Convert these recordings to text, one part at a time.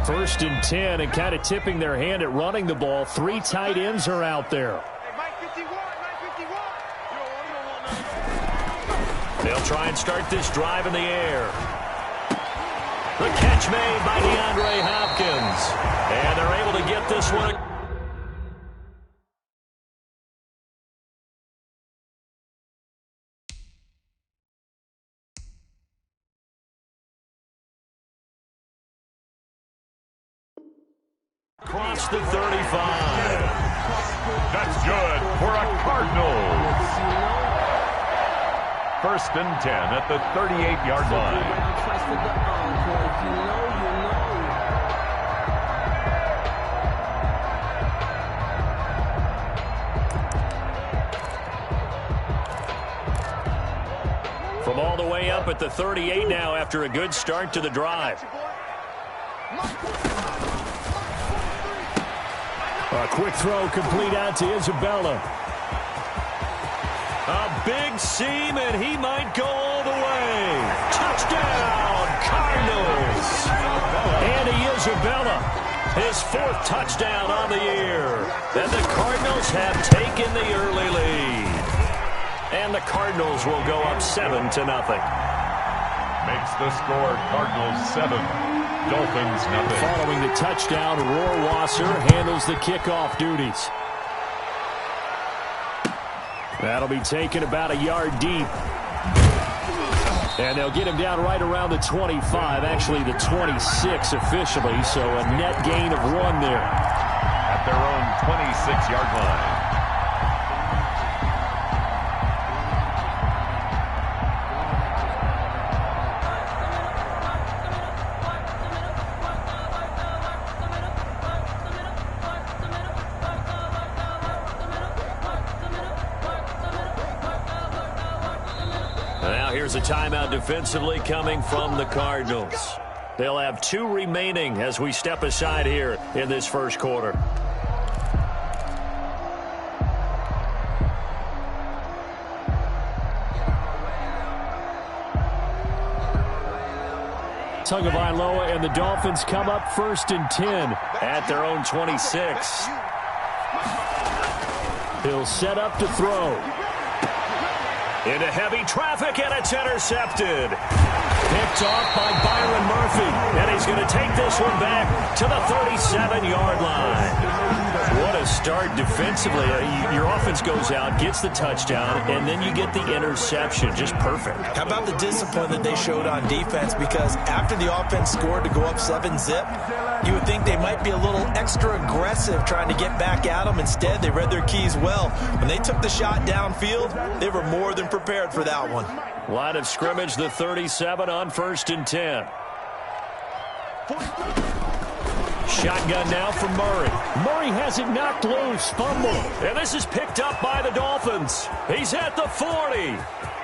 First and 10, and kind of tipping their hand at running the ball. 3 tight ends are out there. They'll try and start this drive in the air. The catch made by DeAndre Hopkins. And they're able to get this one. Across the 35. That's good for a Cardinals. First and 10 at the 38-yard line. From all the way up at the 38 now after a good start to the drive. A quick throw complete out to Isabella. A big seam, and he might go all the way. Touchdown, Cardinals. Andy Isabella, his 4th touchdown on the year. And the Cardinals have taken the early lead. And the Cardinals will go up 7-0. Makes the score Cardinals 7, Dolphins nothing. Following the touchdown, Rohrwasser handles the kickoff duties. That'll be taken about a yard deep. And they'll get him down right around the 25, actually the 26 officially, so a net gain of 1 there. At their own 26-yard line. Here's a timeout defensively coming from the Cardinals. They'll have 2 remaining as we step aside here in this first quarter. Tagovailoa and the Dolphins come up first and 10 at their own 26. He'll set up to throw. Into heavy traffic, and it's intercepted. Picked off by Byron Murphy, and he's going to take this one back to the 37-yard line. What a start defensively. Your offense goes out, gets the touchdown, and then you get the interception. Just perfect. How about the discipline that they showed on defense? Because after the offense scored to go up 7-zip, you would think they might be a little extra aggressive trying to get back at them. Instead, they read their keys well. When they took the shot downfield, they were more than prepared for that one. Line of scrimmage, the 37 on first and 10. Shotgun now for Murray. Murray has it knocked loose. Fumble. And this is picked up by the Dolphins. He's at the 40,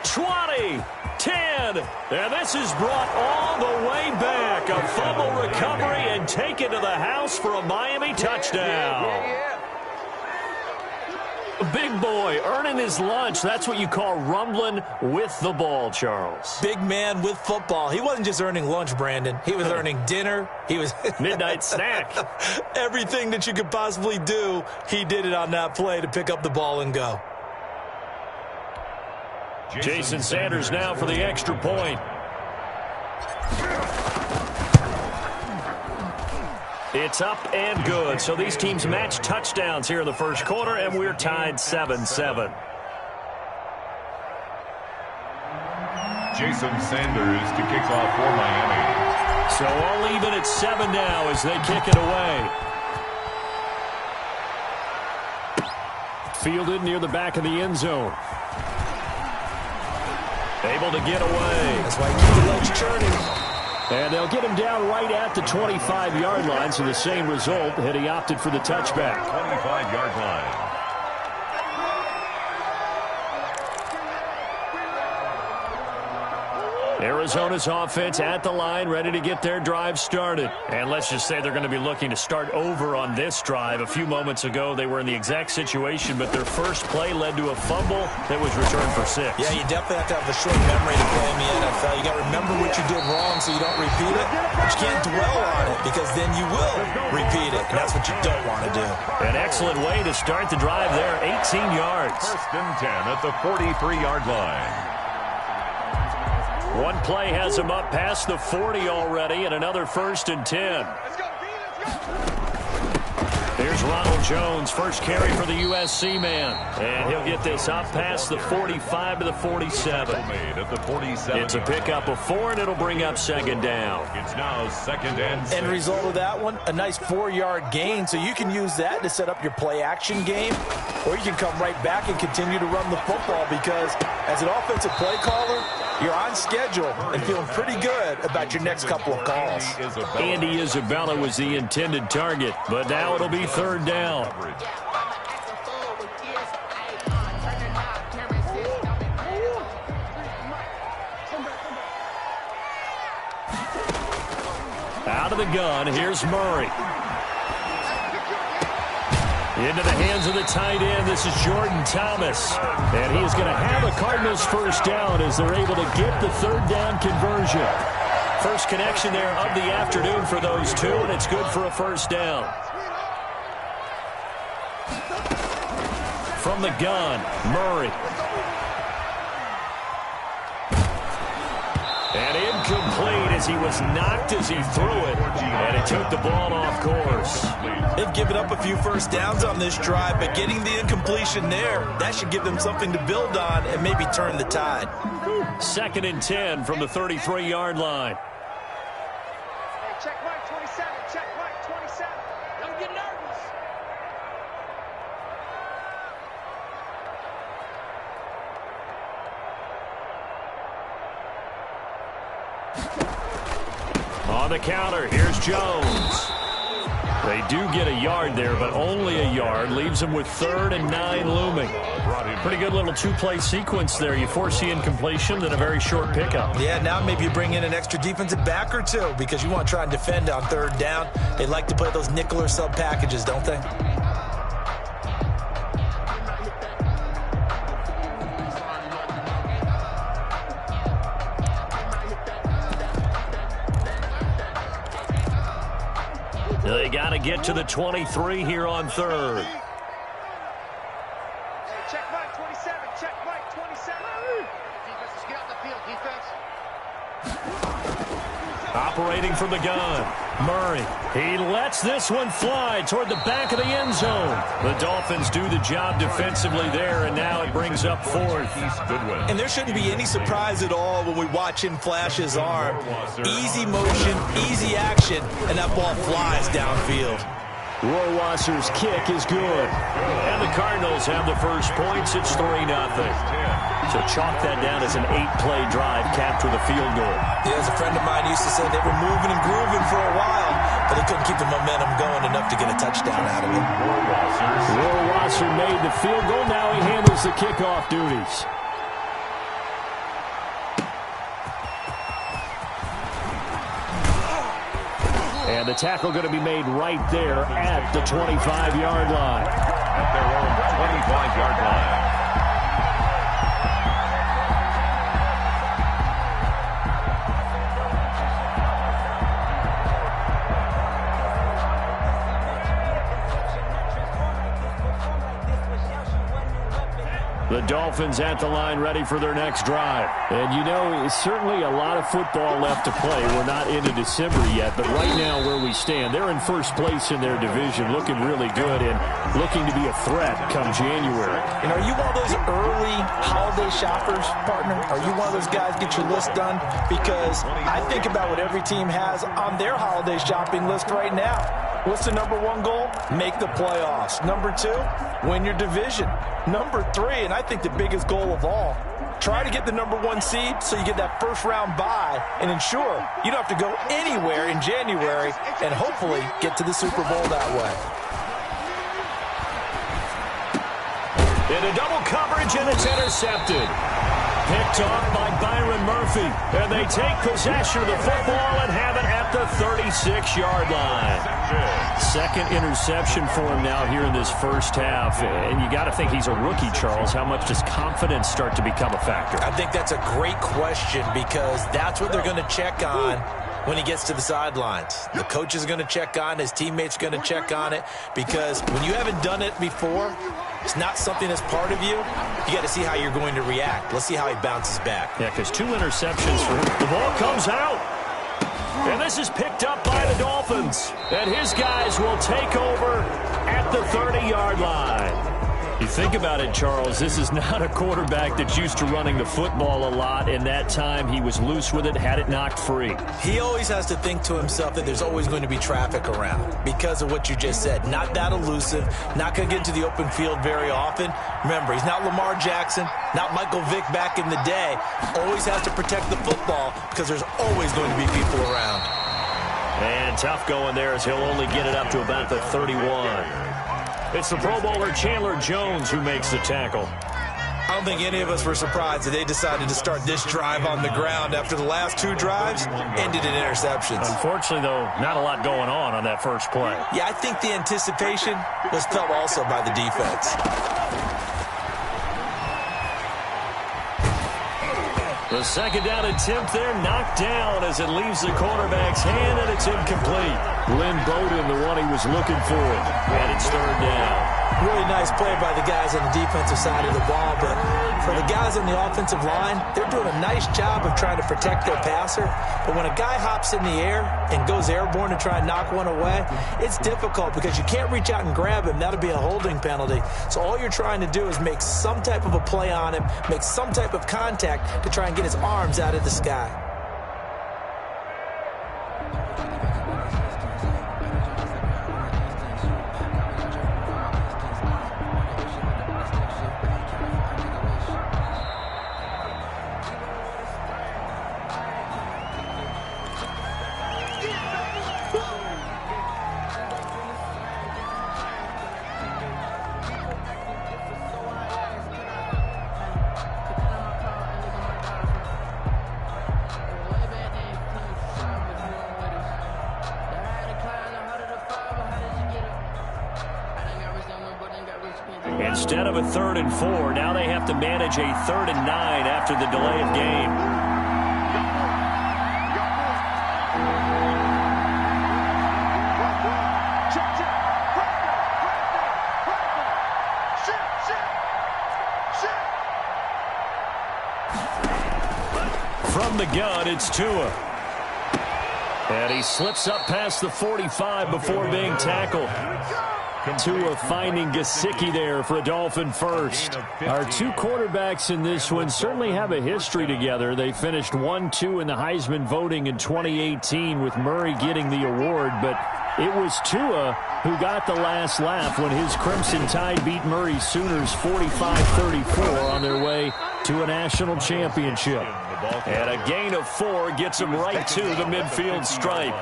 20, 10. And this is brought all the way back. A fumble recovery and taken to the house for a Miami touchdown. Big boy earning his lunch. That's what you call rumbling with the ball, Charles. Big man with football. He wasn't just earning lunch, Brandon. He was earning dinner. He was midnight snack. Everything that you could possibly do, he did it on that play to pick up the ball and go. Jason Sanders now for the extra point. It's up and good. So these teams match touchdowns here in the first quarter, and we're tied 7-7. Jason Sanders to kick off for Miami. So all even at 7 now as they kick it away. Fielded near the back of the end zone. Able to get away. That's why you keep the legs churning. And they'll get him down right at the 25-yard line, so the same result had he opted for the touchback. 25-yard line. Arizona's offense at the line, ready to get their drive started. And let's just say they're going to be looking to start over on this drive. A few moments ago, they were in the exact situation, but their first play led to a fumble that was returned for 6. Yeah, you definitely have to have a short memory to play in the NFL. You got to remember what you did wrong so you don't repeat it. But you can't dwell on it because then you will repeat it, and that's what you don't want to do. An excellent way to start the drive there, 18 yards. First and 10 at the 43-yard line. One play has him up past the 40 already, and another first and 10. Here's Ronald Jones, first carry for the USC man. And he'll get this up past the 45 to the 47. It's a pickup of 4, and it'll bring up second down. It's now second and 6. End result of that one, a nice 4-yard gain. So you can use that to set up your play-action game, or you can come right back and continue to run the football because as an offensive play caller, you're on schedule and feeling pretty good about your next couple of calls. Andy Isabella was the intended target, but now it'll be third down. Out of the gun, here's Murray. Into the hands of the tight end. This is Jordan Thomas. And he is going to have a Cardinals first down as they're able to get the third down conversion. First connection there of the afternoon for those two, and it's good for a first down. From the gun, Murray. And incomplete as he was knocked as he threw it. And it took the ball off course. They've given up a few first downs on this drive, but getting the incompletion there, that should give them something to build on and maybe turn the tide. Second and 10 from the 33-yard line. Hey, check Mike 27. Check Mike 27. Don't get nervous. On the counter, here's Jones. They do get a yard there, but only a yard. Leaves them with 3rd and 9 looming. Pretty good little two-play sequence there. You force the incompletion, then a very short pickup. Yeah, now maybe you bring in an extra defensive back or two because you want to try and defend on third down. They like to play those nickel or sub packages, don't they? They got to get to the 23 here on third. Hey, check Mike 27. Check Mike 27. Defense, just get out the field. Defense. Operating from the gun, Murray. He lets this one fly toward the back of the end zone. The Dolphins do the job defensively there, and now it brings up 4th. And there shouldn't be any surprise at all when we watch him flash his arm. Easy motion, easy action, and that ball flies downfield. Rohrwasser's kick is good. And the Cardinals have the first points. It's 3-0. So chalk that down as an 8-play drive capped with a field goal. Yeah, as a friend of mine used to say, they were moving and grooving for a while, but they couldn't keep the momentum going enough to get a touchdown out of it. Rohrwasser made the field goal. Now he handles the kickoff duties. And the tackle going to be made right there at the 25-yard line. At their own 25-yard line. The Dolphins at the line ready for their next drive. And you know, it's certainly a lot of football left to play. We're not into December yet, but right now where we stand, they're in first place in their division, looking really good and looking to be a threat come January. And are you one of those early holiday shoppers, partner? Are you one of those guys get your list done? Because I think about what every team has on their holiday shopping list right now. What's the number 1 goal? Make the playoffs. Number 2, win your division. Number 3, and I think the biggest goal of all, try to get the number 1 seed so you get that first-round bye and ensure you don't have to go anywhere in January and hopefully get to the Super Bowl that way. Into double coverage, and it's intercepted. Picked off by Byron Murphy. And they take possession of the football and have it at the 36-yard line. Second interception for him now here in this first half. And you got to think he's a rookie, Charles. How much does confidence start to become a factor? I think that's a great question because that's what they're going to check on when he gets to the sidelines. The coach is going to check on, his teammates are going to check on it, because when you haven't done it before, it's not something that's part of you. You got to see how you're going to react. Let's see how he bounces back. Yeah, because 2 interceptions for him. The ball comes out. And this is picked up by the Dolphins. And his guys will take over at the 30-yard line. You think about it, Charles, this is not a quarterback that's used to running the football a lot. In that time, he was loose with it, had it knocked free. He always has to think to himself that there's always going to be traffic around because of what you just said. Not that elusive, not going to get into the open field very often. Remember, he's not Lamar Jackson, not Michael Vick back in the day. Always has to protect the football because there's always going to be people around. And tough going there as he'll only get it up to about the 31. It's the Pro Bowler Chandler Jones who makes the tackle. I don't think any of us were surprised that they decided to start this drive on the ground after the last 2 drives ended in interceptions. Unfortunately, though, not a lot going on that first play. Yeah, I think the anticipation was felt also by the defense. The second down attempt there knocked down as it leaves the quarterback's hand, and it's incomplete. Lynn Bowden, the one he was looking for, and it's third down. Really nice play by the guys on the defensive side of the ball, but for the guys on the offensive line, they're doing a nice job of trying to protect their passer. But when a guy hops in the air and goes airborne to try and knock one away, it's difficult because you can't reach out and grab him. That'll be a holding penalty. So all you're trying to do is make some type of a play on him, make some type of contact to try and get his arms out of the sky. Instead of a 3rd and 4, now they have to manage a 3rd and 9 after the delay of game. From the gun, it's Tua. And he slips up past the 45 before being tackled. Tua finding Gesicki there for a Dolphin first. Our 2 quarterbacks in this one certainly have a history together. They finished 1-2 in the Heisman voting in 2018 with Murray getting the award, but it was Tua who got the last laugh when his Crimson Tide beat Murray's Sooners 45-34 on their way to a national championship. And a gain of 4 gets him right to the midfield stripe.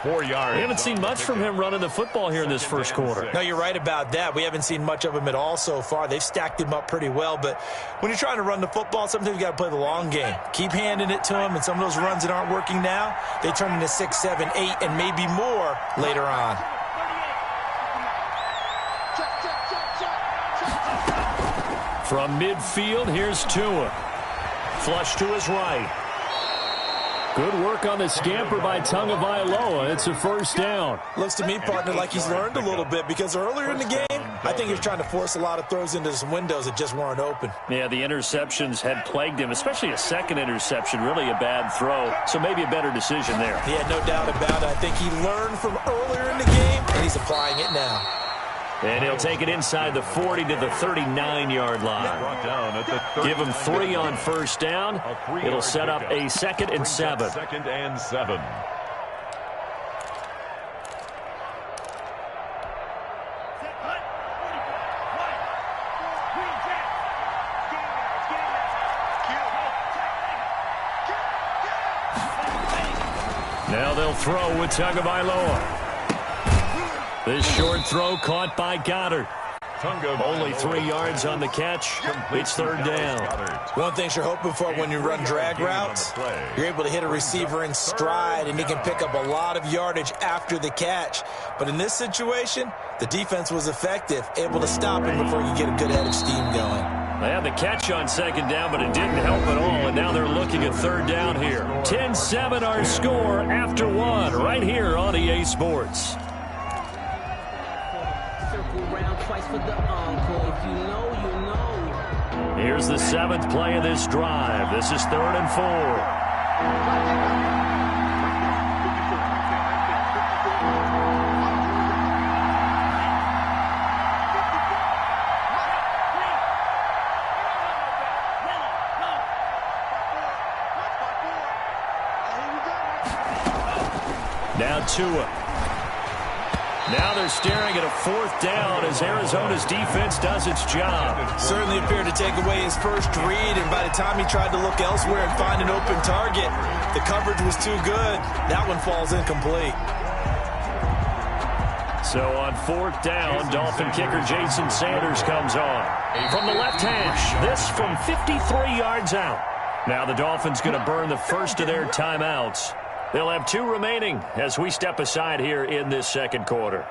4 yards. We haven't seen much from him running the football here in this first quarter. No, you're right about that. We haven't seen much of him at all so far. They've stacked him up pretty well, but when you're trying to run the football, sometimes you got to play the long game. Keep handing it to him, and some of those runs that aren't working now, they turn into 6, 7, 8, and maybe more later on. From midfield, here's Tua. Flush to his right. Good work on the scamper by Tagovailoa. It's a first down. Looks to me, partner, like he's learned a little bit because earlier in the game, I think he was trying to force a lot of throws into some windows that just weren't open. Yeah, the interceptions had plagued him, especially a second interception, really a bad throw. So maybe a better decision there. Yeah, no doubt about it. I think he learned from earlier in the game, and he's applying it now. And he'll take it inside the 40 to the 39-yard line. Give him 3 on first down. It'll set up a 2nd and 7. 2nd and 7. Now they'll throw with Tagovailoa. This short throw caught by Goddard. Only 3 yards on the catch. It's third down. One thing you're hoping for when you run drag routes, you're able to hit a receiver in stride, and he can pick up a lot of yardage after the catch. But in this situation, the defense was effective, able to stop him before he could get a good head of steam going. They had the catch on second down, but it didn't help at all, and now they're looking at third down here. 10-7 our score after 1 right here on EA Sports. Here's the 7th play of this drive. This is 3rd and 4. Now Tua. Now they're staring at a 4th down as Arizona's defense does its job. Certainly appeared to take away his first read, and by the time he tried to look elsewhere and find an open target, the coverage was too good. That one falls incomplete. So on 4th down, Dolphin kicker Jason Sanders comes on. From the left hash, this from 53 yards out. Now the Dolphins going to burn the first of their timeouts. They'll have 2 remaining as we step aside here in this second quarter.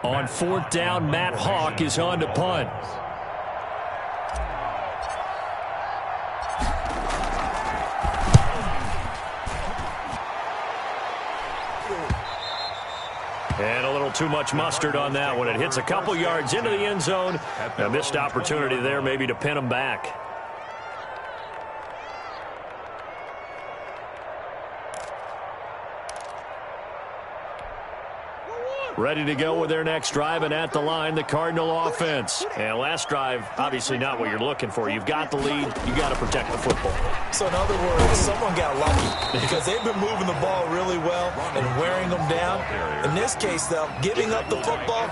On 4th down, Matt Hawk is on to punt. And a little too much mustard on that one. It hits a couple yards into the end zone. A missed opportunity there maybe to pin them back. Ready to go with their next drive, and at the line, the Cardinal offense. And last drive, obviously not what you're looking for. You've got the lead. You've got to protect the football. So in other words, someone got lucky because they've been moving the ball really well and wearing them down. In this case, though, giving up the football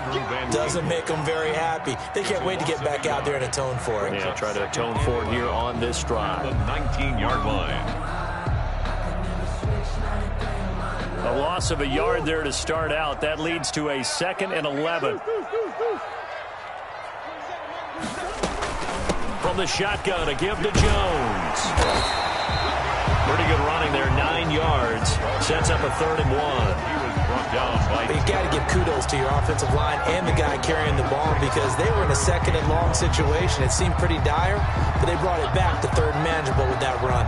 doesn't make them very happy. They can't wait to get back out there and atone for it. Yeah, try to atone for it here on this drive. The 19-yard line. A loss of a yard there to start out. That leads to a 2nd and 11. From the shotgun, a give to Jones. Pretty good running there, 9 yards. Sets up a 3rd and 1. But you've got to give kudos to your offensive line and the guy carrying the ball because they were in a 2nd and long situation. It seemed pretty dire, but they brought it back to 3rd and manageable with that run.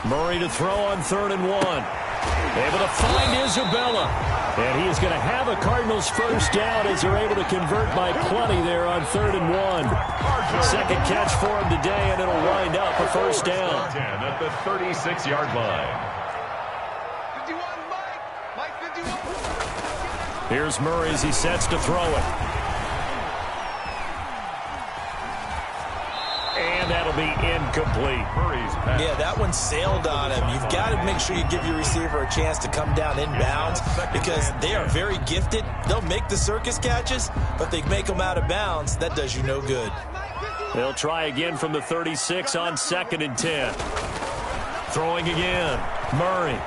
Murray to throw on 3rd and 1. Able to find Isabella. And he is going to have a Cardinals first down as they're able to convert by plenty there on 3rd and 1. Second catch for him today, and it'll wind up a first down. At the 36-yard line. 51, Mike 51. Here's Murray as he sets to throw it. And that'll be incomplete. Yeah, that one sailed on him. You've got to make sure you give your receiver a chance to come down inbounds because they are very gifted. They'll make the circus catches, but they make them out of bounds. That does you no good. They'll try again from the 36 on 2nd and 10. Throwing again. Murray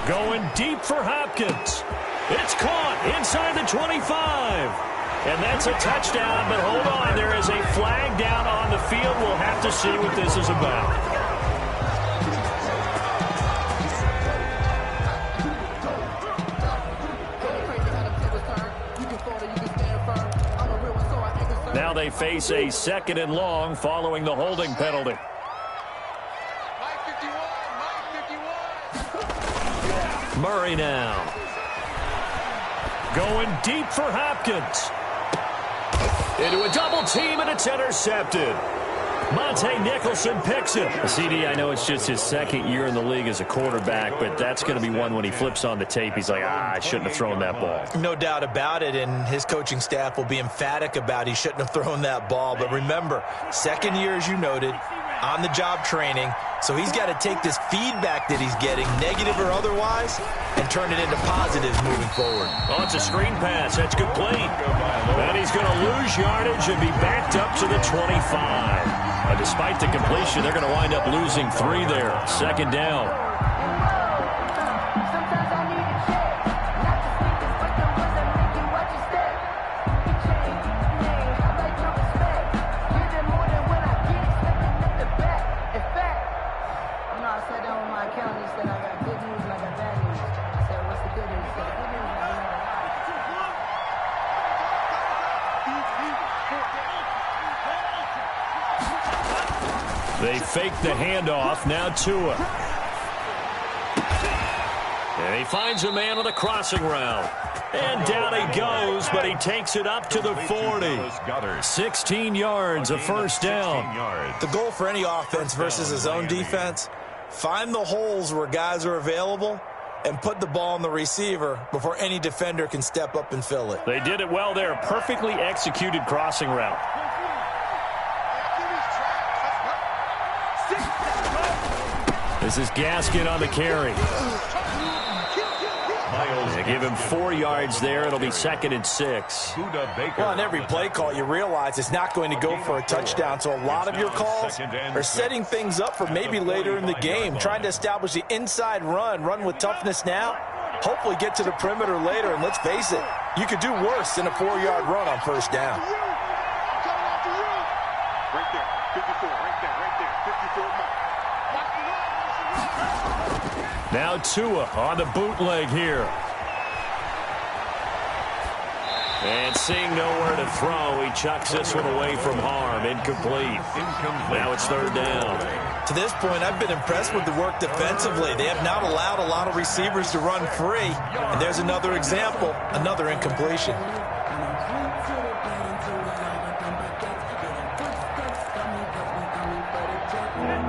going deep for Hopkins. It's caught inside the 25. And that's a touchdown, but hold on. There is a flag down on the field. We'll have to see what this is about. Now they face a 2nd and long following the holding penalty. Murray now. Going deep for Hopkins. Into a double team, and it's intercepted. Monte Nicholson picks it. CD, I know it's just his second year in the league as a quarterback, but that's going to be one when he flips on the tape. He's like, I shouldn't have thrown that ball. No doubt about it, and his coaching staff will be emphatic about he shouldn't have thrown that ball. But remember, second year, as you noted, on-the-job training, so he's got to take this feedback that he's getting, negative or otherwise, and turn it into positives moving forward. Oh, it's a screen pass. That's complete. And he's going to lose yardage and be backed up to the 25. Despite the completion, they're going to wind up losing 3 there. Second down. They fake the handoff. Now Tua. And he finds a man on the crossing route. And down he goes, but he takes it up to the 40. 16 yards, a first down. The goal for any offense versus his own defense, find the holes where guys are available and put the ball on the receiver before any defender can step up and fill it. They did it well there. Perfectly executed crossing route. This is Gaskin on the carry. They give him 4 yards there. It'll be 2nd and 6. Well, on every play call, you realize it's not going to go for a touchdown. So a lot of your calls are setting things up for maybe later in the game, trying to establish the inside run with toughness now, hopefully get to the perimeter later. And let's face it, you could do worse than a 4-yard run on first down. Right there, 54, right there, 54. Now Tua on the bootleg here. And seeing nowhere to throw, he chucks this one away from harm. Incomplete. Now it's 3rd down. To this point, I've been impressed with the work defensively. They have not allowed a lot of receivers to run free. And there's another example, another incompletion.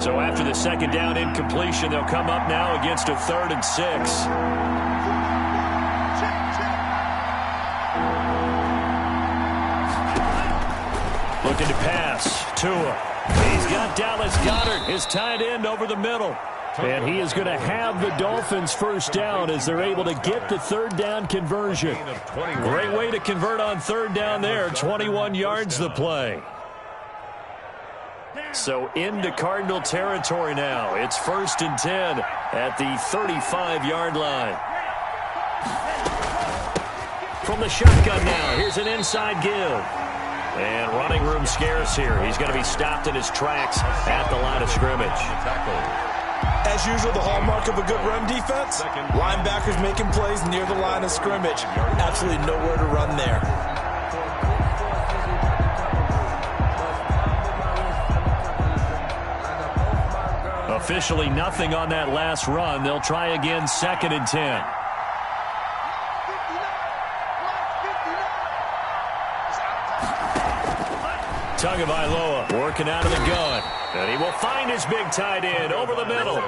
So after the 2nd down incompletion, they'll come up now against a 3rd and 6. Looking to pass. Tua. He's got Dallas Goedert, his tight end, over the middle. And he is going to have the Dolphins first down as they're able to get the 3rd down conversion. Great way to convert on 3rd down there. 21 yards the play. So into Cardinal territory now. It's 1st and 10 at the 35-yard line. From the shotgun now, here's an inside give. And running room scarce here. He's going to be stopped in his tracks at the line of scrimmage. As usual, the hallmark of a good run defense, linebackers making plays near the line of scrimmage. Absolutely nowhere to run there. Officially nothing on that last run. They'll try again, 2nd and 10. Tagovailoa working out of the gun. And he will find his big tight end over the middle.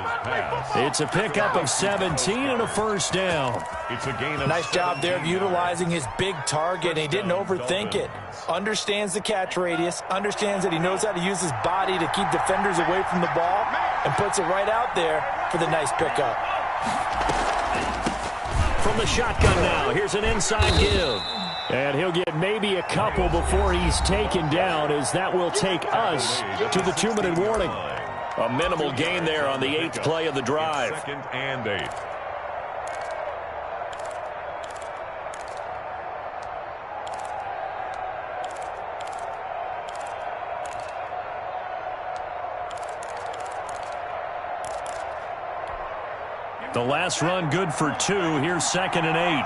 It's a pickup of 17 and a first down. It's a gain of nice job there of utilizing his big target. He didn't overthink it. Understands the catch radius. Understands that he knows how to use his body to keep defenders away from the ball. And puts it right out there for the nice pickup. From the shotgun now, here's an inside give. And he'll get maybe a couple before he's taken down, as that will take us to the 2-minute warning. A minimal gain there on the 8th play of the drive. 2nd and 8. The last run good for 2. Here's 2nd and 8.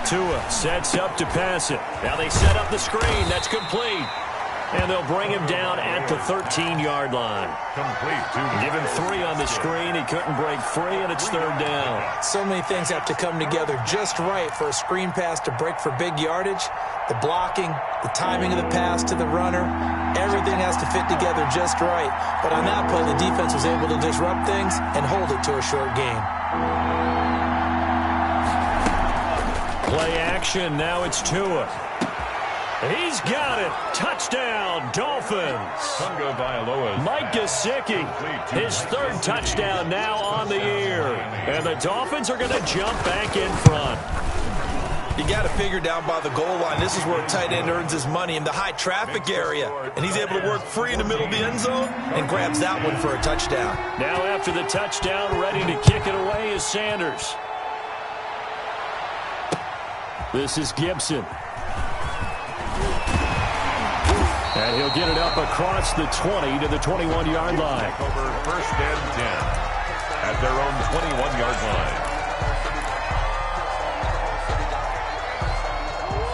Tua sets up to pass it. Now they set up the screen. That's complete. And they'll bring him down at the 13-yard line. Complete to Give him 3 on the screen. He couldn't break free, and it's 3rd down. So many things have to come together just right for a screen pass to break for big yardage. The blocking, the timing of the pass to the runner, everything has to fit together just right. But on that play, the defense was able to disrupt things and hold it to a short gain. Play action. Now it's Tua. He's got it. Touchdown, Dolphins. Mike Gesicki, his 3rd touchdown now on the year. And the Dolphins are going to jump back in front. You got to figure down by the goal line. This is where a tight end earns his money in the high traffic area. And he's able to work free in the middle of the end zone and grabs that one for a touchdown. Now after the touchdown, ready to kick it away is Sanders. This is Gibson. And he'll get it up across the 20 to the 21-yard line. Over 1st and 10 at their own 21-yard line.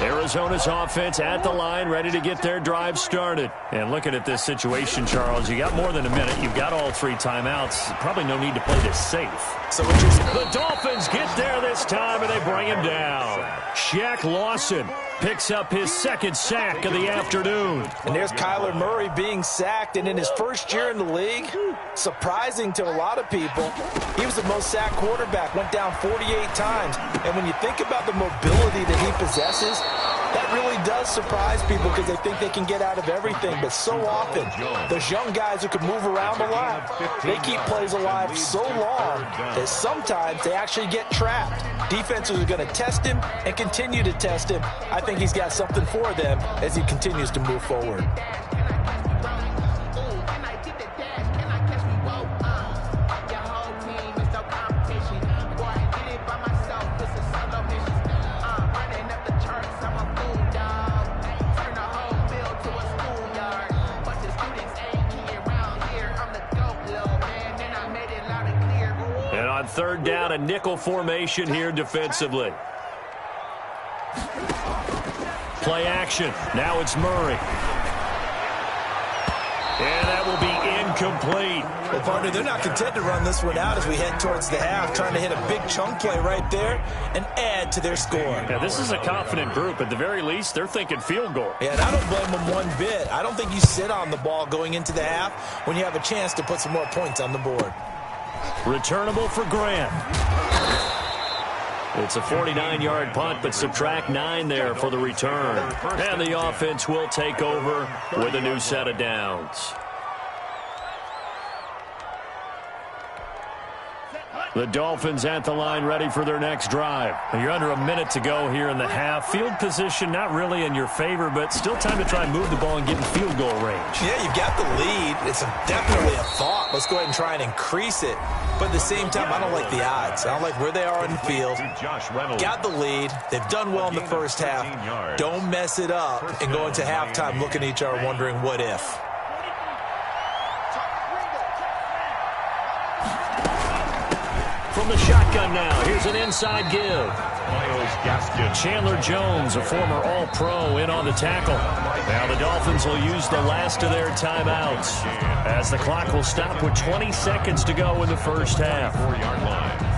Arizona's offense at the line, ready to get their drive started. And looking at this situation, Charles, you got more than a minute. You've got all 3 timeouts. Probably no need to play this safe. So the Dolphins get there this time, and they bring him down. Shaq Lawson picks up his 2nd sack of the afternoon. And there's Kyler Murray being sacked, and in his 1st year in the league, surprising to a lot of people, he was the most sacked quarterback, went down 48 times. And when you think about the mobility that he possesses, that really does surprise people because they think they can get out of everything. But so often, those young guys who can move around a lot, they keep plays alive so long that sometimes they actually get trapped. Defenses are going to test him and continue to test him. I think he's got something for them as he continues to move forward. And on 3rd down, a nickel formation here defensively. Play action. Now it's Murray. And that will be incomplete. Well, partner, they're not content to run this one out as we head towards the half, trying to hit a big chunk play right there and add to their score. Yeah, this is a confident group. At the very least, they're thinking field goal. Yeah, and I don't blame them one bit. I don't think you sit on the ball going into the half when you have a chance to put some more points on the board. Returnable for Grant. It's a 49-yard punt, but subtract 9 there for the return. And the offense will take over with a new set of downs. The Dolphins at the line, ready for their next drive. You're under a minute to go here in the half. Field position not really in your favor, but still time to try and move the ball and get in field goal range. Yeah, you've got the lead. It's definitely a thought. Let's go ahead and try and increase it. But at the same time, I don't like the odds. I don't like where they are on the field. Got the lead. They've done well in the first half. Don't mess it up and go into halftime looking at each other wondering what if. From the shotgun now, here's an inside give. Chandler Jones, a former All-Pro, in on the tackle. Now the Dolphins will use the last of their timeouts as the clock will stop with 20 seconds to go in the first half. 4-yard line.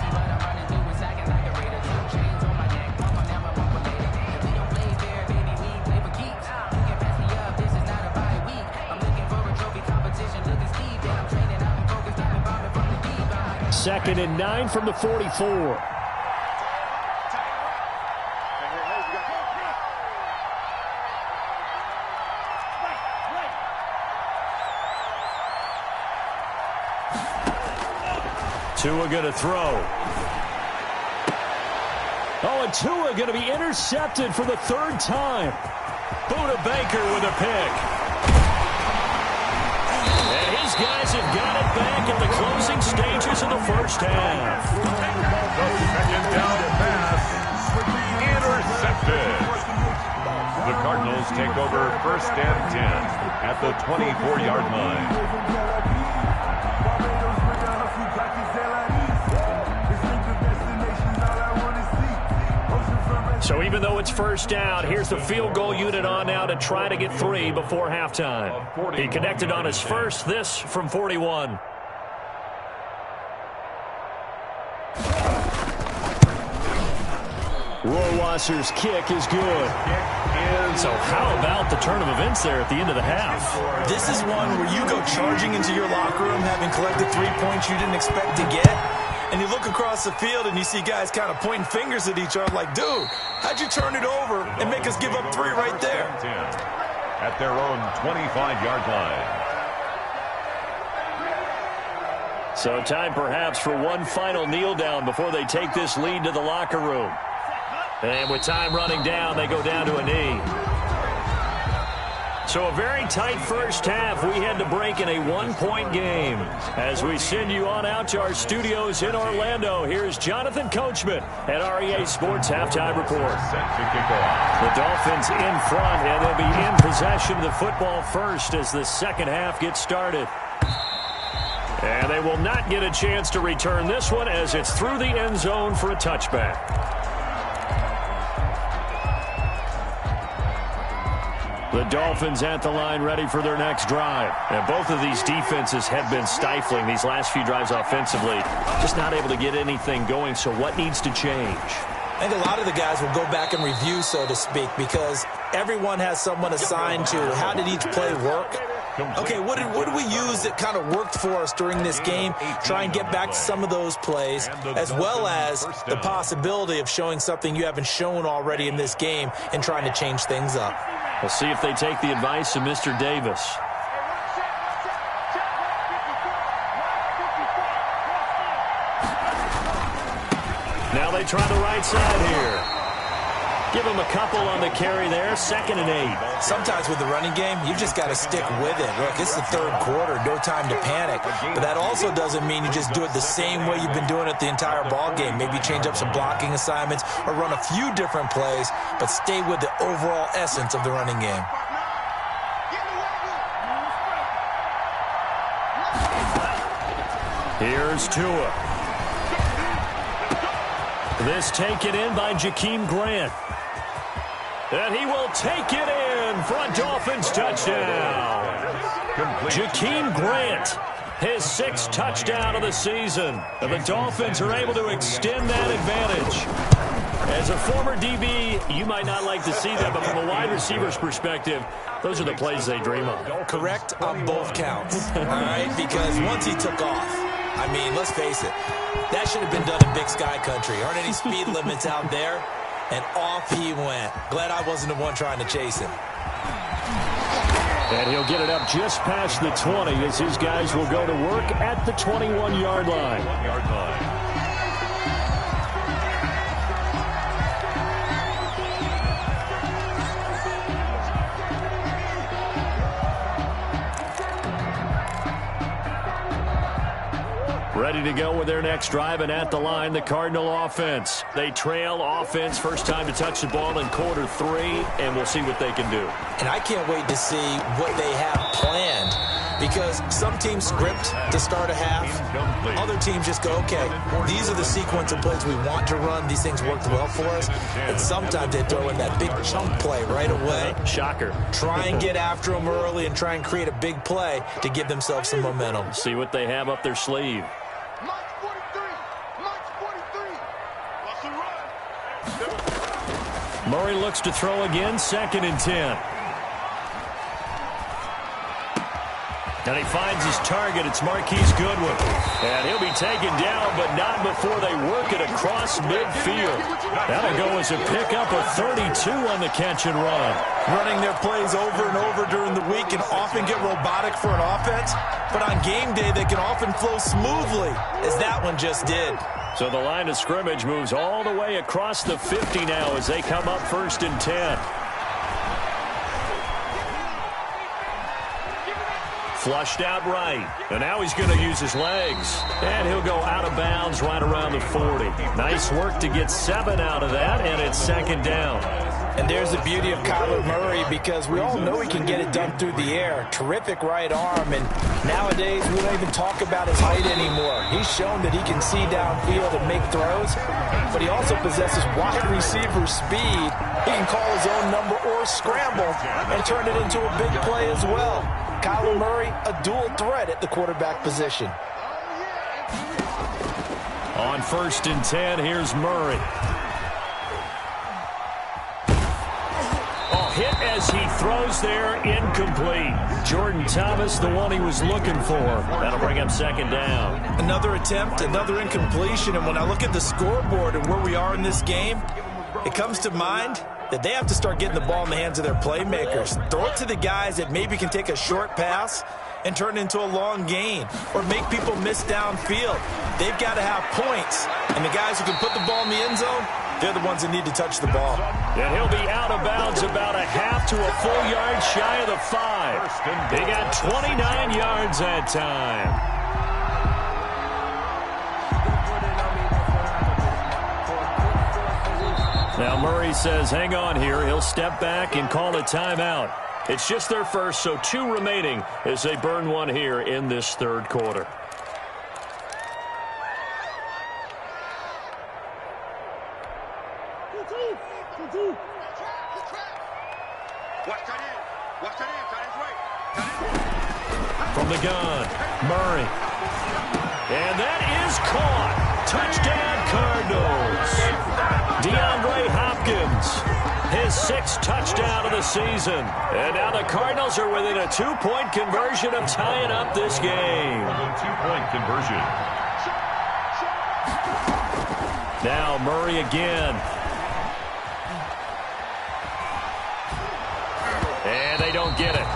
Second and 9 from the 44. Tua going to throw. Oh, and Tua going to be intercepted for the 3rd time. Buda Baker with a pick. And his guys have got it back in the closing stages of the first half. The 2nd down pass intercepted. The Cardinals take over 1st and 10 at the 24-yard line. So even though it's first down, here's the field goal unit on now to try to get 3 before halftime. He connected on his first, this from 41. Rohrwasser's kick is good. So how about the turn of events there at the end of the half? This is one where you go charging into your locker room having collected 3 points you didn't expect to get. And you look across the field and you see guys kind of pointing fingers at each other like, dude, how'd you turn it over and make us give up 3 right there? At their own 25-yard line. So time perhaps for one final kneel down before they take this lead to the locker room. And with time running down, they go down to a knee. So a very tight first half. We had to break in a 1-point game. As we send you on out to our studios in Orlando, here's Jonathan Coachman at REA Sports Halftime Report. The Dolphins in front, and they'll be in possession of the football first as the second half gets started. And they will not get a chance to return this one as it's through the end zone for a touchback. The Dolphins at the line ready for their next drive. And both of these defenses have been stifling these last few drives offensively. Just not able to get anything going, so what needs to change? I think a lot of the guys will go back and review, so to speak, because everyone has someone assigned to how did each play work. Okay, what did we use that kind of worked for us during this game? Try and get back to some of those plays, as well as the possibility of showing something you haven't shown already in this game and trying to change things up. We'll see if they take the advice of Mr. Davis. Now they try the right side here. Give him a couple on the carry there, 2nd and 8. Sometimes with the running game, you just got to stick with it. Look, it's the third quarter, no time to panic. But that also doesn't mean you just do it the same way you've been doing it the entire ball game. Maybe change up some blocking assignments or run a few different plays, but stay with the overall essence of the running game. Here's Tua. This taken in by Jakeem Grant. And he will take it in for a Dolphins touchdown. Jakeem Grant, his 6th touchdown of the season. And the Dolphins are able to extend that advantage. As a former DB, you might not like to see that, but from a wide receiver's perspective, those are the plays they dream of. Correct on both counts, all right? Because once he took off, I mean, let's face it, that should have been done in Big Sky Country. Aren't any speed limits out there? And off he went. Glad I wasn't the one trying to chase him. And he'll get it up just past the 20 as his guys will go to work at the 21-yard line. Ready to go with their next drive, and at the line, the Cardinal offense. They trail offense, first time to touch the ball in quarter 3, and we'll see what they can do. And I can't wait to see what they have planned, because some teams script to start a half. Other teams just go, okay, these are the sequence of plays we want to run. These things worked well for us. And sometimes they throw in that big chunk play right away. Shocker. Try and get after them early and try and create a big play to give themselves some momentum. See what they have up their sleeve. Murray looks to throw again, 2nd and 10. And he finds his target. It's Marquise Goodwin. And he'll be taken down, but not before they work it across midfield. That'll go as a pickup of 32 on the catch and run. Running their plays over and over during the week can often get robotic for an offense, but on game day they can often flow smoothly, as that one just did. So the line of scrimmage moves all the way across the 50 now as they come up 1st and 10. Flushed out right. And now he's going to use his legs. And he'll go out of bounds right around the 40. Nice work to get 7 out of that, and it's 2nd down. And there's the beauty of Kyler Murray, because we all know he can get it done through the air. Terrific right arm, and nowadays we don't even talk about his height anymore. He's shown that he can see downfield and make throws, but he also possesses wide receiver speed. He can call his own number or scramble and turn it into a big play as well. Kyler Murray, a dual threat at the quarterback position. On 1st and 10, here's Murray. Hit as he throws there, incomplete. Jordan Thomas, the one he was looking for. That'll bring up 2nd down. Another attempt, another incompletion, and when I look at the scoreboard and where we are in this game, it comes to mind that they have to start getting the ball in the hands of their playmakers. Throw it to the guys that maybe can take a short pass and turn it into a long gain, or make people miss downfield. They've got to have points, and the guys who can put the ball in the end zone, they're the ones that need to touch the ball. And he'll be out of bounds about a half to a full yard shy of the 5. They got 29 yards that time. Now Murray says hang on here. He'll step back and call a timeout. It's just their first, so 2 remaining as they burn one here in this 3rd quarter. From the gun, Murray. And that is caught. Touchdown, Cardinals. DeAndre Hopkins, his 6th touchdown of the season. And now the Cardinals are within a 2-point conversion of tying up this game. 2-point conversion. Now Murray again. And they don't get it.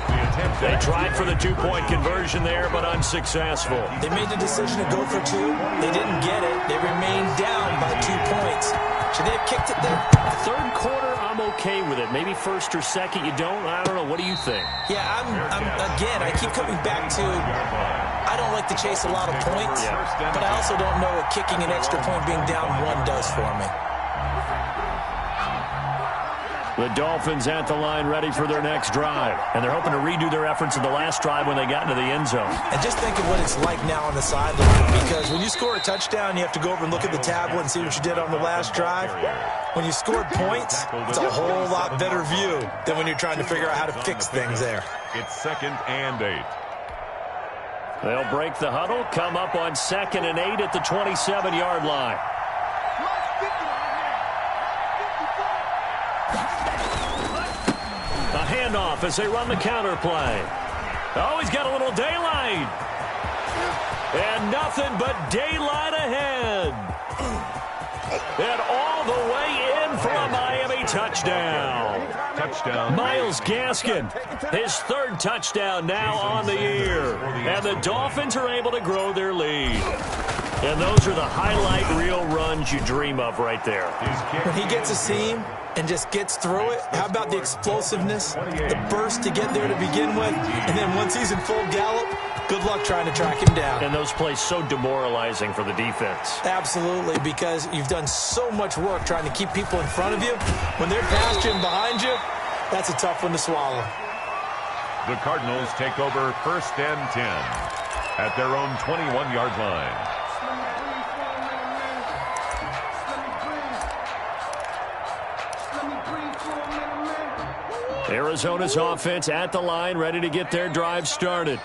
They tried for the 2-point conversion there, but unsuccessful. They made the decision to go for 2. They didn't get it. They remained down by 2 points. Should they have kicked it there? 3rd quarter, I'm okay with it. Maybe 1st or 2nd, you don't. I don't know. What do you think? Yeah, again, I keep coming back to I don't like to chase a lot of points, but I also don't know what kicking an extra point being down 1 does for me. The Dolphins at the line ready for their next drive. And they're hoping to redo their efforts in the last drive when they got into the end zone. And just think of what it's like now on the sideline, because when you score a touchdown, you have to go over and look at the tablet and see what you did on the last drive. When you scored points, it's a whole lot better view than when you're trying to figure out how to fix things there. It's 2nd and 8. They'll break the huddle, come up on 2nd and 8 at the 27-yard line. A handoff as they run the counter play. Oh, he's got a little daylight. And nothing but daylight ahead. And all the way in for a Miami touchdown. Touchdown. Myles Gaskin, his 3rd touchdown now on the year. And the Dolphins are able to grow their lead. And those are the highlight reel runs you dream of right there. When he gets a seam and just gets through it, how about the explosiveness, the burst to get there to begin with, and then once he's in full gallop, good luck trying to track him down. And those plays so demoralizing for the defense. Absolutely, because you've done so much work trying to keep people in front of you. When they're past you and behind you, that's a tough one to swallow. The Cardinals take over 1st and 10 at their own 21-yard line. Arizona's offense at the line, ready to get their drive started.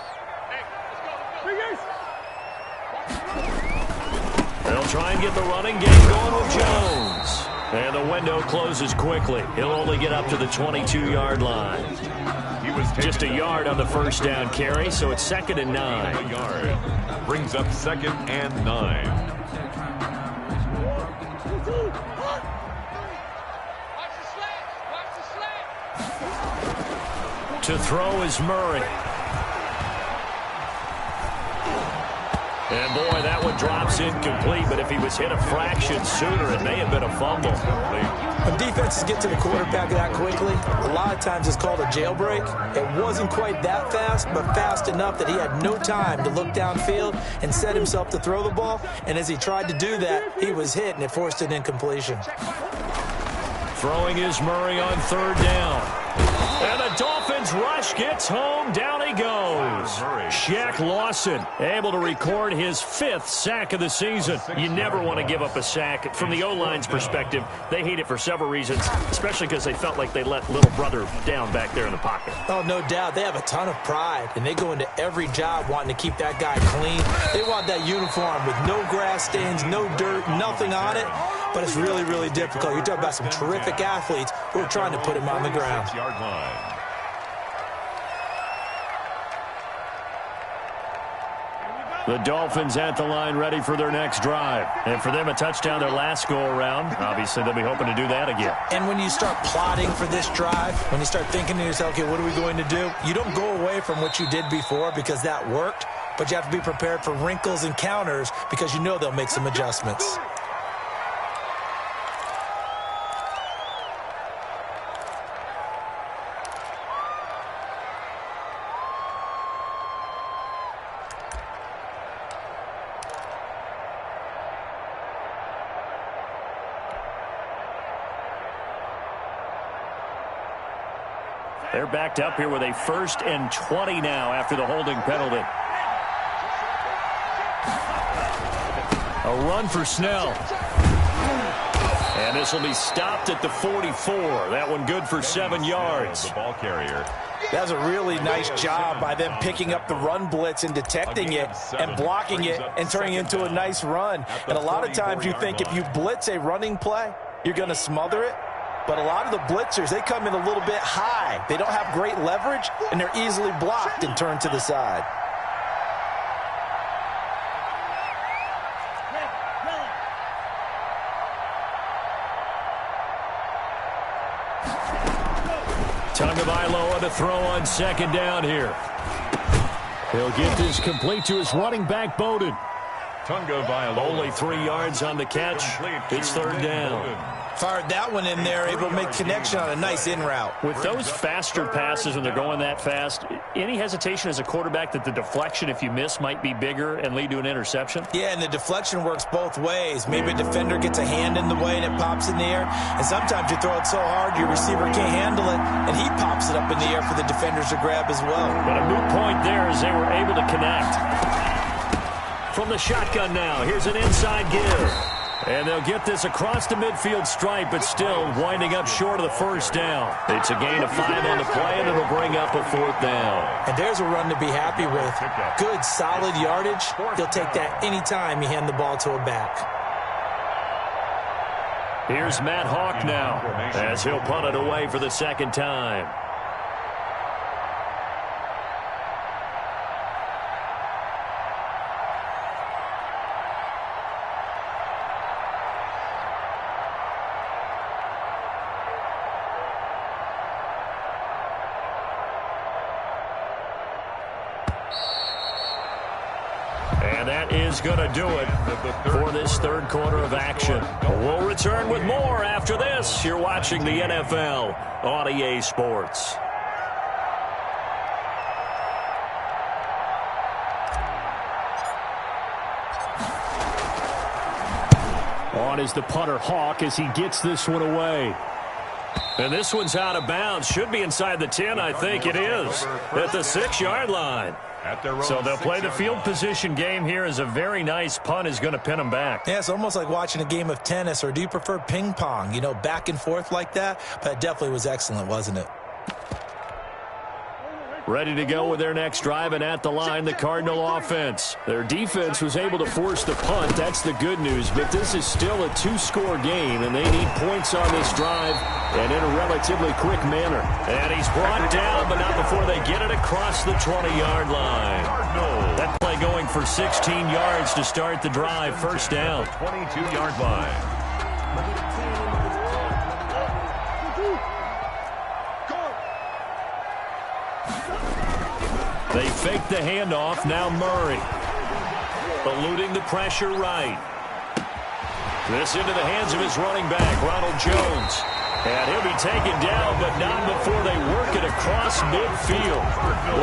They'll try and get the running game going with Jones. And the window closes quickly. He'll only get up to the 22-yard line. Just a yard on the 1st down carry, so it's 2nd and 9. A yard. Brings up 2nd and 9. To throw is Murray. And boy, that one drops incomplete, but if he was hit a fraction sooner, it may have been a fumble. When defenses get to the quarterback that quickly, a lot of times it's called a jailbreak. It wasn't quite that fast, but fast enough that he had no time to look downfield and set himself to throw the ball. And as he tried to do that, he was hit, and it forced an incompletion. Throwing is Murray on third down. And the Dolphins rush gets home. Down he goes. Shaq Lawson able to record his 5th sack of the season. You never want to give up a sack. From the O-line's perspective, they hate it for several reasons, especially because they felt like they let little brother down back there in the pocket. Oh, no doubt. They have a ton of pride, and they go into every job wanting to keep that guy clean. They want that uniform with no grass stains, no dirt, nothing on it. But it's really, really difficult. You're talking about some terrific athletes who are trying to put him on the ground. The Dolphins at the line ready for their next drive. And for them, a touchdown their last go-around. Obviously, they'll be hoping to do that again. And when you start plotting for this drive, when you start thinking to yourself, okay, what are we going to do? You don't go away from what you did before because that worked, but you have to be prepared for wrinkles and counters because you know they'll make some adjustments. They're backed up here with a 1st and 20 now after the holding penalty. A run for Snell. And this will be stopped at the 44. That one good for 7 yards. The ball carrier. That's a really nice job by them picking up the run blitz and detecting it and blocking it and turning it into a nice run. And a lot of times you think if you blitz a running play, you're going to smother it. But a lot of the blitzers, they come in a little bit high. They don't have great leverage, and they're easily blocked and turned to the side. Tagovailoa to throw on 2nd down here. He'll get this complete to his running back, Bowden. Tagovailoa. Only 3 yards on the catch. It's 3rd down. Fired that one in there, able to make connection on a nice in route. With those faster passes when they're going that fast, any hesitation as a quarterback that the deflection, if you miss, might be bigger and lead to an interception? Yeah, and the deflection works both ways. Maybe a defender gets a hand in the way and it pops in the air. And sometimes you throw it so hard your receiver can't handle it, and he pops it up in the air for the defenders to grab as well. But a moot point there as they were able to connect. From the shotgun now, here's an inside give. And they'll get this across the midfield stripe, but still winding up short of the 1st down. It's a gain of 5 on the play, and it'll bring up a 4th down. And there's a run to be happy with. Good, solid yardage. He'll take that anytime you hand the ball to a back. Here's Matt Hawk now, as he'll punt it away for the 2nd time. And that is going to do it for this 3rd quarter of action. We'll return with more after this. You're watching the NFL on EA Sports. On is the punter Hawk as he gets this one away. And this one's out of bounds. Should be inside the 10, I think it is, at the 6-yard line. So they'll play the field position game here as a very nice punt is going to pin them back. Yeah, it's almost like watching a game of tennis, or do you prefer ping pong? You know, back and forth like that? But it definitely was excellent, wasn't it? Ready to go with their next drive, and at the line, the Cardinal offense. Their defense was able to force the punt. That's the good news, but this is still a 2-score game, and they need points on this drive and in a relatively quick manner. And he's brought down, but not before they get it across the 20-yard line. That play going for 16 yards to start the drive. 1st down. 22-yard line. They fake the handoff. Now Murray. Eluding the pressure right. This into the hands of his running back, Ronald Jones. And he'll be taken down, but not before they work it across midfield.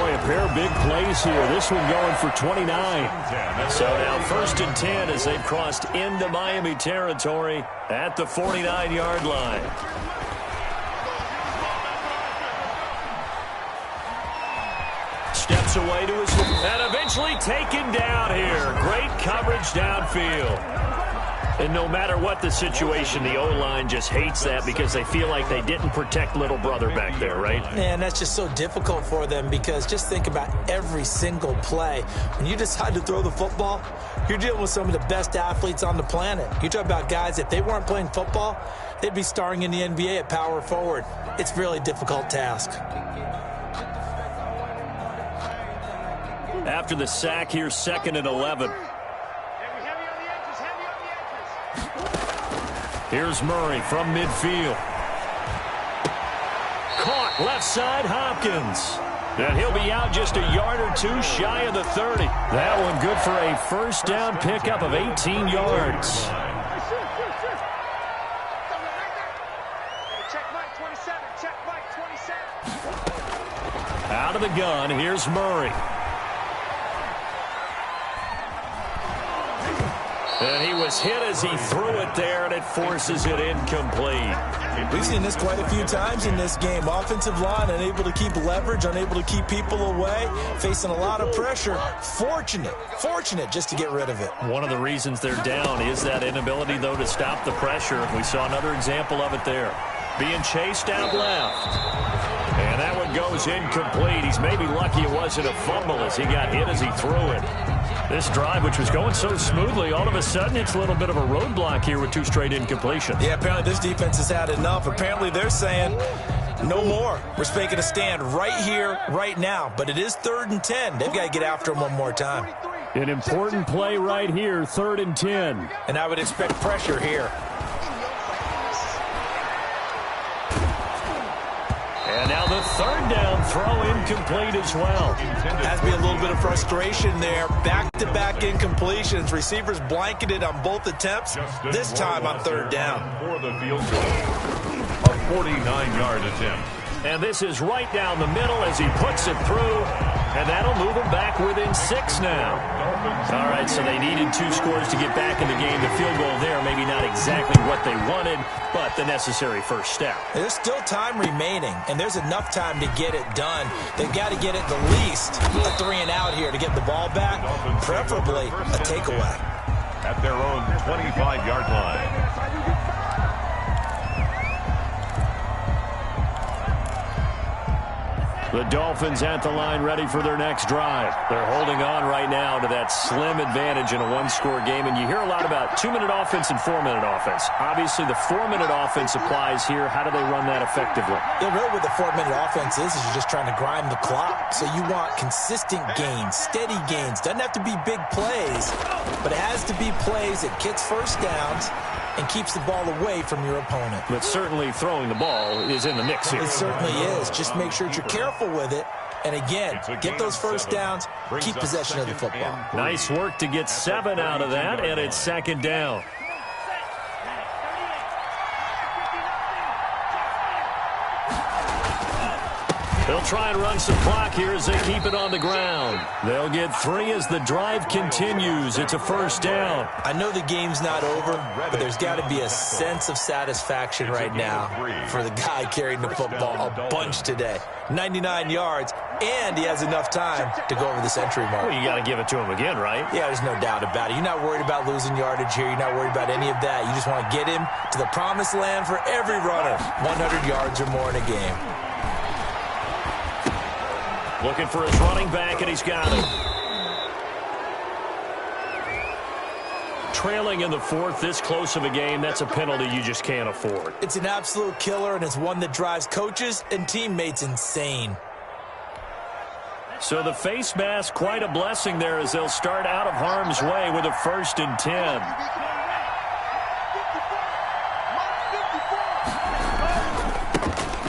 Boy, a pair of big plays here. This one going for 29. So now 1st and 10 as they've crossed into Miami territory at the 49-yard line. gets away to his and eventually taken down here. Great coverage downfield. And no matter what the situation, the O-line just hates that because they feel like they didn't protect little brother back there, right? And that's just so difficult for them because just think about every single play. When you decide to throw the football, you're dealing with some of the best athletes on the planet. You talk about guys, if they weren't playing football, they'd be starring in the NBA at power forward. It's a really difficult task. After the sack, here's 2nd and 11. Here's Murray from midfield. Caught left side, Hopkins. And he'll be out just a yard or two shy of the 30. That one good for a first down pickup of 18 yards. Check Mike 27. Check Mike 27. Out of the gun, here's Murray. And he was hit as he threw it there, and it forces it incomplete. We've seen this quite a few times in this game. Offensive line unable to keep leverage, unable to keep people away, facing a lot of pressure. Fortunate just to get rid of it. One of the reasons they're down is that inability, though, to stop the pressure. We saw another example of it there. Being chased out left. And that one goes incomplete. He's maybe lucky it wasn't a fumble as he got hit as he threw it. This drive, which was going so smoothly, all of a sudden it's a little bit of a roadblock here with 2 straight incompletions. Yeah, apparently this defense has had enough. Apparently they're saying no more. We're making a stand right here, right now. But it is 3rd and 10. They've got to get after him one more time. An important play right here, 3rd and 10. And I would expect pressure here. And now the 3rd down throw incomplete as well. Has to be a little bit of frustration there. Back-to-back incompletions. Receivers blanketed on both attempts. This time on 3rd down. For the field goal. A 49-yard attempt. And this is right down the middle as he puts it through. And that'll move them back within 6 now. All right, so they needed 2 scores to get back in the game. The field goal there, maybe not exactly what they wanted, but the necessary first step. There's still time remaining, and there's enough time to get it done. They've got to get it the least a 3-and-out here to get the ball back, preferably a takeaway. At their own 25-yard line. The Dolphins at the line ready for their next drive. They're holding on right now to that slim advantage in a 1-score game. And you hear a lot about 2-minute offense and 4-minute offense. Obviously, the 4-minute offense applies here. How do they run that effectively? Yeah, really what the 4-minute offense is you're just trying to grind the clock. So you want consistent gains, steady gains. Doesn't have to be big plays, but it has to be plays that gets first downs and keeps the ball away from your opponent. But certainly throwing the ball is in the mix here. It certainly is. Just make sure that you're careful with it. And again, get those first downs, keep possession of the football. Nice work to get 7 out of that, and it's 2nd down. They'll try and run some clock here as they keep it on the ground. They'll get 3 as the drive continues. It's a first down. I know the game's not over, but there's got to be a sense of satisfaction right now for the guy carrying the football a bunch today. 99 yards, and he has enough time to go over the century mark. Well, you got to give it to him again, right? Yeah, there's no doubt about it. You're not worried about losing yardage here. You're not worried about any of that. You just want to get him to the promised land for every runner. 100 yards or more in a game. Looking for his running back, and he's got him. Trailing in the 4th, this close of a game, that's a penalty you just can't afford. It's an absolute killer, and it's one that drives coaches and teammates insane. So the face mask, quite a blessing there as they'll start out of harm's way with a 1st and 10.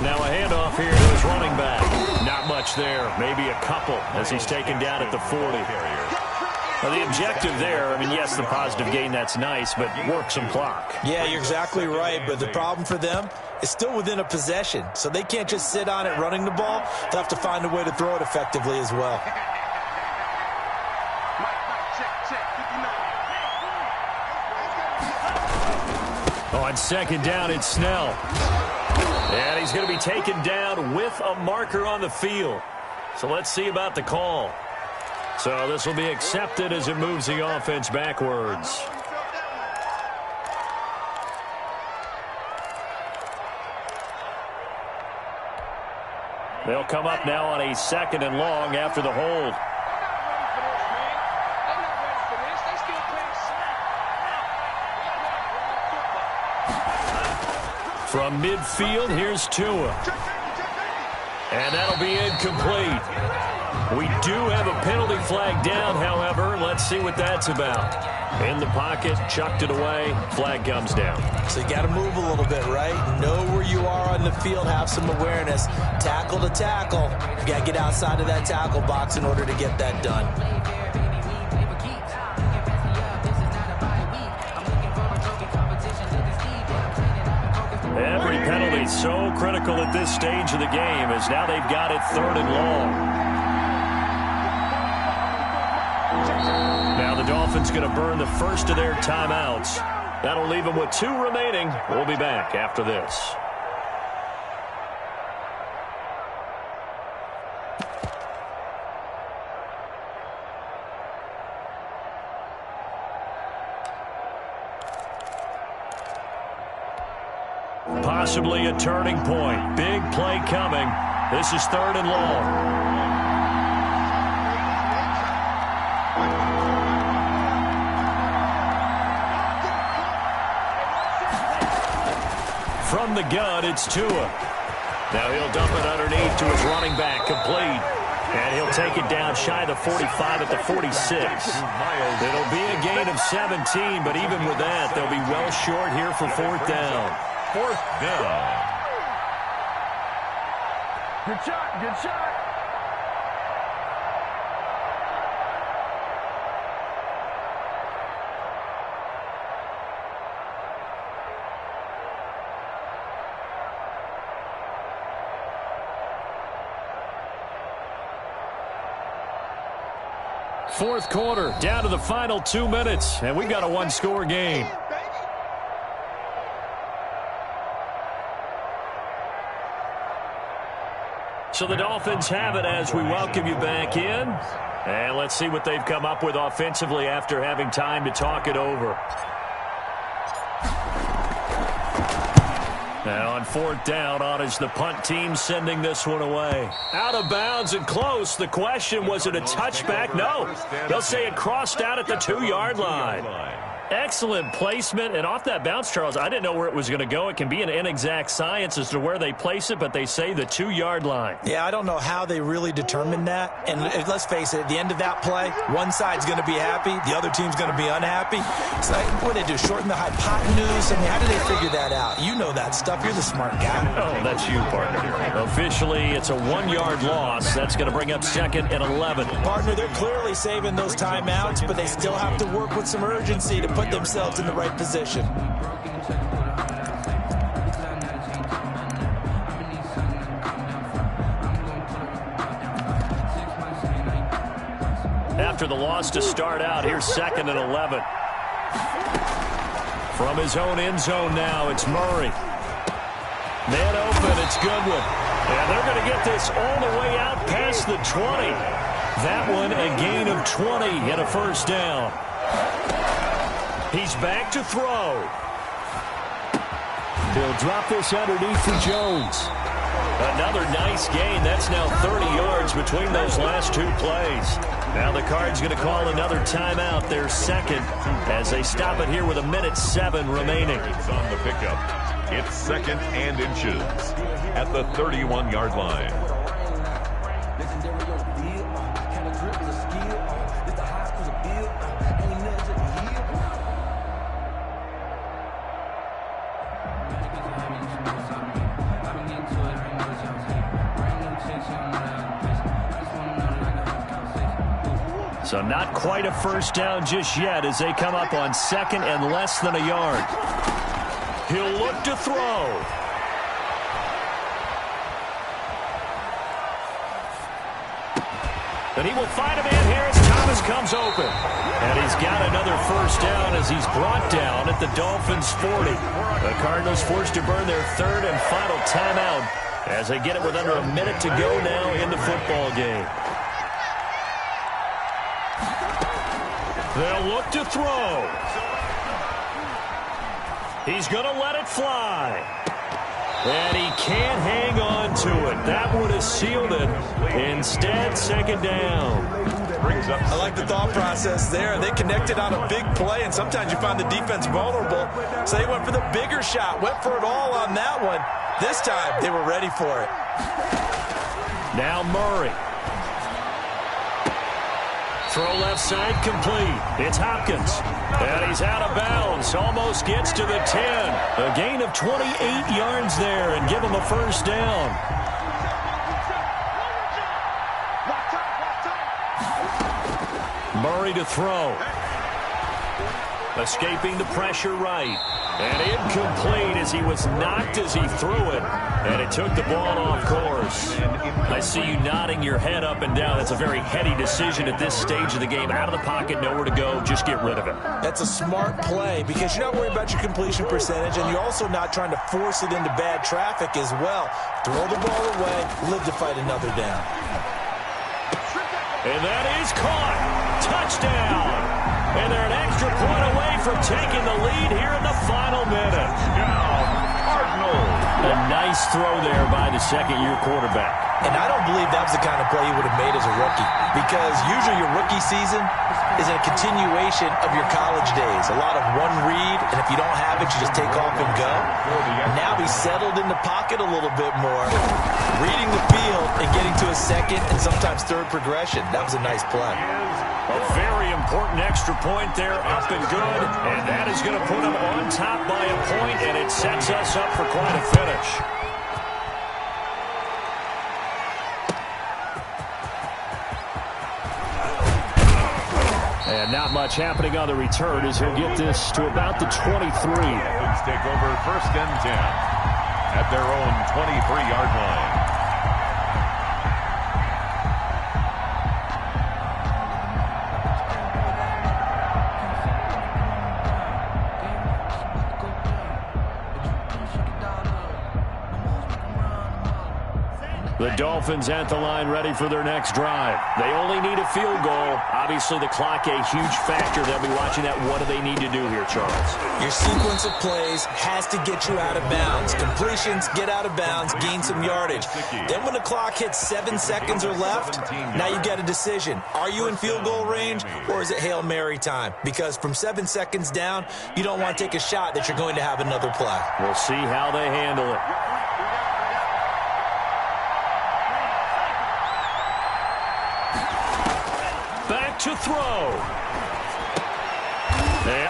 Now a handoff here to his running back. Not much there, maybe a couple as he's taken down at the 40. Well, the objective there, I mean, yes, the positive gain, that's nice, but work some clock. Yeah, you're exactly right, but the problem for them is still within a possession, so they can't just sit on it running the ball. They'll have to find a way to throw it effectively as well. On 2nd down, it's Snell. And he's going to be taken down with a marker on the field. So let's see about the call. So this will be accepted as it moves the offense backwards. They'll come up now on a 2nd and long after the hold. From midfield, here's Tua. And that'll be incomplete. We do have a penalty flag down, however. Let's see what that's about. In the pocket, chucked it away, flag comes down. So you got to move a little bit, right? Know where you are on the field, have some awareness. Tackle to tackle. You got to get outside of that tackle box in order to get that done. Every penalty so critical at this stage of the game as now they've got it 3rd and long. Now the Dolphins going to burn the first of their timeouts. That'll leave them with 2 remaining. We'll be back after this. Possibly a turning point. Big play coming. This is 3rd and long. From the gun, it's Tua. Now he'll dump it underneath to his running back, complete. And he'll take it down shy of the 45 at the 46. It'll be a gain of 17, but even with that, they'll be well short here for 4th down. 4th down. Good shot, good shot. Fourth quarter, down to the final 2 minutes, and we've got a 1-score game. So the Dolphins have it as we welcome you back in. And let's see what they've come up with offensively after having time to talk it over. Now on 4th down, on is the punt team sending this one away. Out of bounds and close. The question, was it a touchback? No. They'll say it crossed out at the 2-yard line. Excellent placement, and off that bounce, Charles, I didn't know where it was going to go. It can be an inexact science as to where they place it, but they say the 2-yard line. Yeah, I don't know how they really determined that. And let's face it, at the end of that play, one side's going to be happy, the other team's going to be unhappy. It's like, what do they do, shorten the hypotenuse? I mean, how do they figure that out? You know that stuff. You're the smart guy. Oh, that's you, partner. Officially, it's a 1-yard loss. That's going to bring up 2nd and 11. Partner, they're clearly saving those timeouts, but they still have to work with some urgency to put themselves in the right position. After the loss to start out, here's 2nd and 11. From his own end zone now, it's Murray. Man open, it's Goodwin. And they're going to get this all the way out past the 20. That one a gain of 20 and a 1st down. He's back to throw. He'll drop this underneath for Jones. Another nice gain. That's now 30 yards between those last 2 plays. Now the Cards going to call another timeout, their 2nd, as they stop it here with 1:07 remaining. It's on the pickup. It's 2nd and inches at the 31-yard line. So not quite a 1st down just yet as they come up on 2nd and less than a yard. He'll look to throw. And he will find a man here as Thomas comes open. And he's got another 1st down as he's brought down at the Dolphins' 40. The Cardinals forced to burn their 3rd and final timeout as they get it with under a minute to go now in the football game. They'll look to throw. He's going to let it fly. And he can't hang on to it. That would have sealed it. Instead, second down. I like the thought process there. They connected on a big play, and sometimes you find the defense vulnerable. So they went for the bigger shot, went for it all on that one. This time, they were ready for it. Now Murray. Throw left side complete. It's Hopkins. And he's out of bounds. Almost gets to the 10. A gain of 28 yards there and give him a first down. Murray to throw. Escaping the pressure right. And incomplete as he was knocked as he threw it. And it took the ball off course. I see you nodding your head up and down. That's a very heady decision at this stage of the game. Out of the pocket, nowhere to go. Just get rid of it. That's a smart play because you're not worried about your completion percentage, and you're also not trying to force it into bad traffic as well. Throw the ball away, live to fight another down. And that is caught. Touchdown. And they're an extra point away from taking the lead here in the final minute. A nice throw there by the second-year quarterback. And I don't believe that was the kind of play he would have made as a rookie, because usually your rookie season is a continuation of your college days. A lot of one read, and if you don't have it, you just take off and go. Now he's settled in the pocket a little bit more, reading the field and getting to a second and sometimes third progression. That was a nice play. A very important extra point there, up and good. And that is going to put him on top by a point, and it sets us up for quite a finish. And not much happening on the return as he'll get this to about the 23. Dolphins take over first and 10 at their own 23-yard line. The Dolphins at the line ready for their next drive. They only need a field goal. Obviously, the clock a huge factor. They'll be watching that. What do they need to do here, Charles? Your sequence of plays has to get you out of bounds. Completions, get out of bounds, gain some yardage. Then when the clock hits 7 seconds or left, now you get a decision. Are you in field goal range, or is it Hail Mary time? Because from 7 seconds down, you don't want to take a shot that you're going to have another play. We'll see how they handle it. To throw.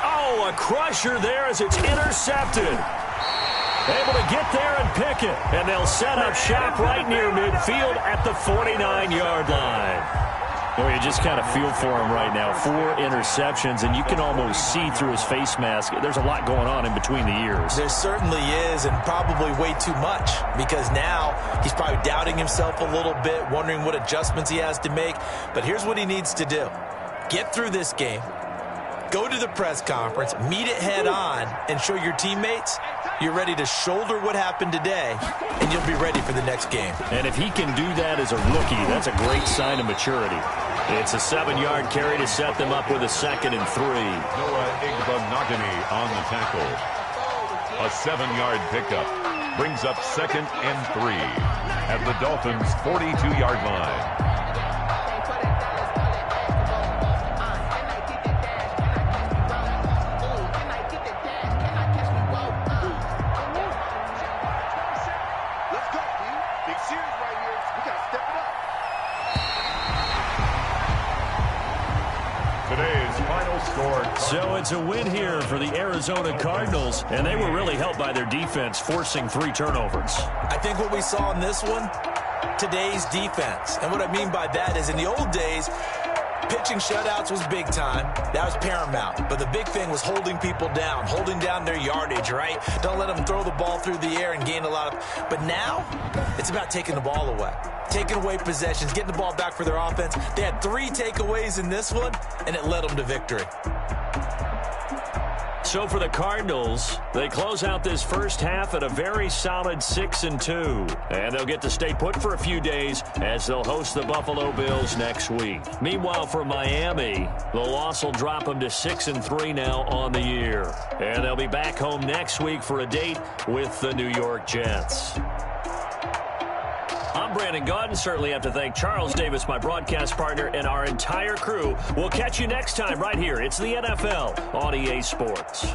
Oh, a crusher there as it's intercepted. Able to get there and pick it. And they'll set up shop right near midfield at the 49-yard line. Well, you just kind of feel for him right now. 4 interceptions, and you can almost see through his face mask. There's a lot going on in between the ears. There certainly is, and probably way too much, because now he's probably doubting himself a little bit, wondering what adjustments he has to make. But here's what he needs to do. Get through this game, go to the press conference, meet it head on, and show your teammates you're ready to shoulder what happened today, and you'll be ready for the next game. And if he can do that as a rookie, that's a great sign of maturity. It's a 7-yard carry to set them up with a 2nd and 3. Noah Igbenogany on the tackle. A 7-yard pickup brings up 2nd and 3 at the Dolphins' 42-yard line. So it's a win here for the Arizona Cardinals, and they were really helped by their defense, forcing 3 turnovers. I think what we saw in this one, today's defense. And what I mean by that is in the old days, pitching shutouts was big time. That was paramount. But the big thing was holding people down, holding down their yardage, right? Don't let them throw the ball through the air and gain a lot of... But now, it's about taking the ball away. Taking away possessions, getting the ball back for their offense. They had 3 takeaways in this one, and it led them to victory. So for the Cardinals, they close out this first half at a very solid 6-2. And they'll get to stay put for a few days as they'll host the Buffalo Bills next week. Meanwhile, for Miami, the loss will drop them to 6-3 now on the year. And they'll be back home next week for a date with the New York Jets. I'm Brandon Gaudin. Certainly have to thank Charles Davis, my broadcast partner, and our entire crew. We'll catch you next time right here. It's the NFL on EA Sports.